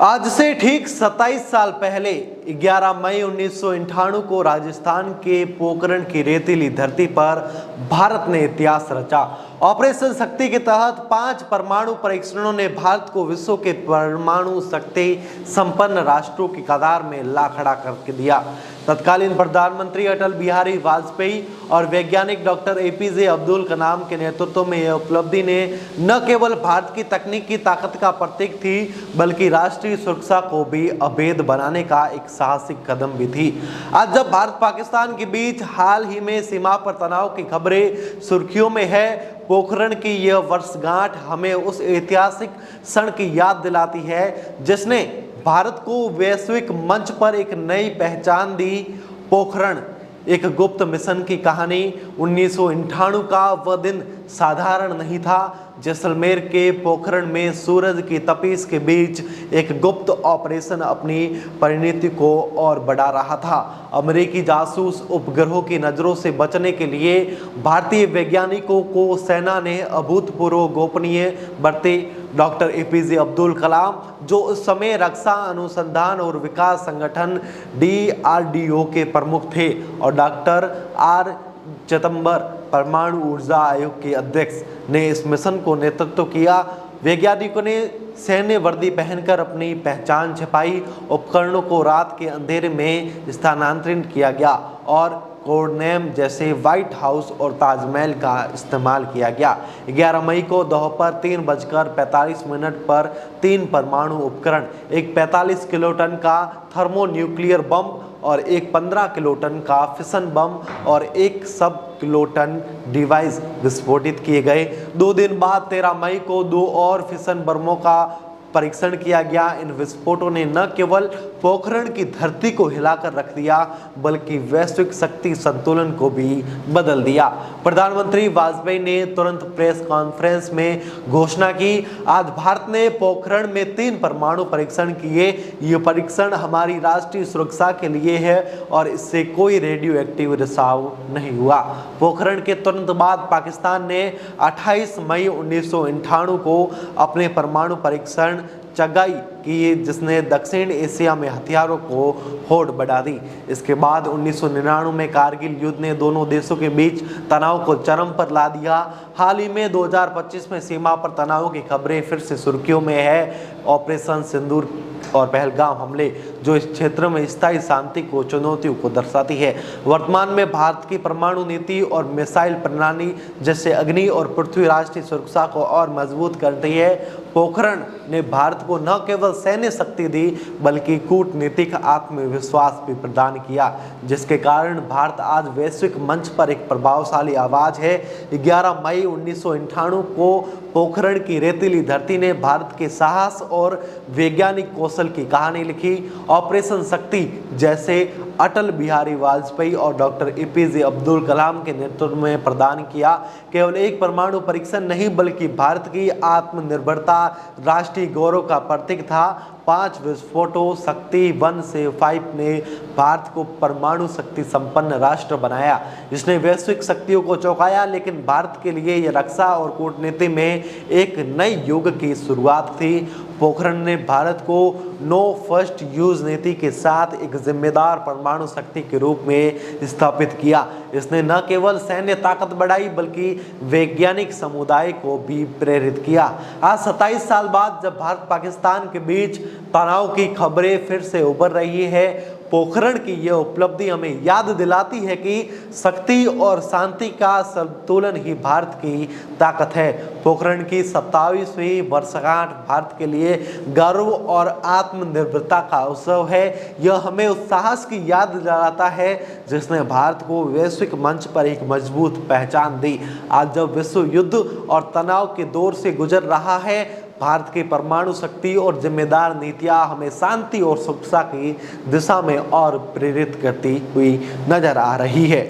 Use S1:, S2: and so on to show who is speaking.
S1: आज से ठीक 27 साल पहले 11 मई 1998 को राजस्थान के पोखरण की रेतीली धरती पर भारत ने इतिहास रचा। ऑपरेशन शक्ति के तहत 5 परमाणु परीक्षणों ने भारत को विश्व के परमाणु शक्ति संपन्न राष्ट्रों की कतार में ला खड़ा करके दिया। तत्कालीन प्रधानमंत्री अटल बिहारी वाजपेयी और वैज्ञानिक डॉक्टर एपीजे अब्दुल कलाम के नेतृत्व में यह उपलब्धि ने न केवल भारत की तकनीक की ताकत का प्रतीक थी, बल्कि राष्ट्रीय सुरक्षा को भी अभेद बनाने का एक साहसिक कदम भी थी। आज जब भारत पाकिस्तान के बीच हाल ही में सीमा पर तनाव की खबरें सुर्खियों में है, पोखरण की यह वर्षगांठ हमें उस ऐतिहासिक क्षण की याद दिलाती है जिसने भारत को वैश्विक मंच पर एक नई पहचान दी। पोखरण एक गुप्त मिशन की कहानी। 1998 का वह दिन साधारण नहीं था। जैसलमेर के पोखरण में सूरज की तपिश के बीच एक गुप्त ऑपरेशन अपनी परिणति को और बढ़ा रहा था। अमेरिकी जासूस उपग्रहों की नज़रों से बचने के लिए भारतीय वैज्ञानिकों को सेना ने अभूतपूर्व गोपनीय बरते। डॉक्टर एपीजे अब्दुल कलाम, जो उस समय रक्षा अनुसंधान और विकास संगठन DRDO के प्रमुख थे, और डॉक्टर R चिदंबर, परमाणु ऊर्जा आयोग के अध्यक्ष, ने इस मिशन को नेतृत्व किया। वैज्ञानिकों ने सैन्य वर्दी पहनकर अपनी पहचान छिपाई। उपकरणों को रात के अंधेरे में स्थानांतरित किया गया और कोड नेम जैसे व्हाइट हाउस और ताजमहल का इस्तेमाल किया गया। 11 मई को दोपहर 3:45 पर 3 परमाणु उपकरण, एक 45 किलोटन का थर्मोन्यूक्लियर बम और एक 15 किलोटन का फिशन बम और एक सब किलोटन डिवाइस विस्फोटित किए गए। 2 दिन बाद 13 मई को 2 और फिशन बमों का परीक्षण किया गया। इन विस्फोटों ने न केवल पोखरण की धरती को हिलाकर रख दिया, बल्कि वैश्विक शक्ति संतुलन को भी बदल दिया। प्रधानमंत्री वाजपेयी ने तुरंत प्रेस कॉन्फ्रेंस में घोषणा की, आज भारत ने पोखरण में 3 परमाणु परीक्षण किए। ये परीक्षण हमारी राष्ट्रीय सुरक्षा के लिए है और इससे कोई रेडियो एक्टिव रिसाव नहीं हुआ। पोखरण के तुरंत बाद पाकिस्तान ने 28 मई 1998 को अपने परमाणु परीक्षण चगाई की, जिसने दक्षिण एशिया में हथियारों को होड़ बढ़ा दी। इसके बाद 1999 में कारगिल युद्ध ने दोनों देशों के बीच तनाव को चरम पर ला दिया। हाल ही में 2025 में सीमा पर तनाव की खबरें फिर से सुर्खियों में है। ऑपरेशन सिंदूर और पहलगाम हमले, जो इस क्षेत्र में स्थायी शांति को चुनौतियों को दर्शाती है। वर्तमान में भारत की परमाणु नीति और मिसाइल प्रणाली जैसे अग्नि और पृथ्वी राष्ट्रीय सुरक्षा को और मजबूत करती है। पोखरण ने भारत को न केवल सैन्य शक्ति दी, बल्कि कूटनीतिक आत्मविश्वास भी प्रदान किया, जिसके कारण भारत आज वैश्विक मंच पर एक प्रभावशाली आवाज है। 11 मई 1998 को पोखरण की रेतीली धरती ने भारत के साहस और वैज्ञानिक कौशल की कहानी लिखी। ऑपरेशन शक्ति जैसे अटल बिहारी वाजपेयी और डॉक्टर एपीजे अब्दुल कलाम के नेतृत्व में प्रदान किया। केवल एक परमाणु परीक्षण नहीं, बल्कि भारत की आत्मनिर्भरता, राष्ट्रीय गौरव का प्रतीक था। 5 विस्फोटों शक्ति 1 से 5 ने भारत को परमाणु शक्ति संपन्न राष्ट्र बनाया। इसने वैश्विक शक्तियों को चौंकाया, लेकिन भारत के लिए यह रक्षा और कूटनीति में एक नए युग की शुरुआत थी। पोखरण ने भारत को नो फर्स्ट यूज नीति के साथ एक जिम्मेदार परमाणु शक्ति के रूप में स्थापित किया। इसने न केवल सैन्य ताकत बढ़ाई, बल्कि वैज्ञानिक समुदाय को भी प्रेरित किया। आज 27 साल बाद जब भारत पाकिस्तान के बीच तनाव की खबरें फिर से उभर रही है, पोखरण की यह उपलब्धि हमें याद दिलाती है कि शक्ति और शांति का संतुलन ही भारत की ताकत है। पोखरण की 27वीं वर्षगांठ भारत के लिए गर्व और आत्मनिर्भरता का उत्सव है। यह हमें उस साहस की याद दिलाता है जिसने भारत को वैश्विक मंच पर एक मजबूत पहचान दी। आज जब विश्व युद्ध और तनाव के दौर से गुजर रहा है, भारत की परमाणु शक्ति और जिम्मेदार नीतियां हमें शांति और सुरक्षा की दिशा में और प्रेरित करती हुई नजर आ रही है।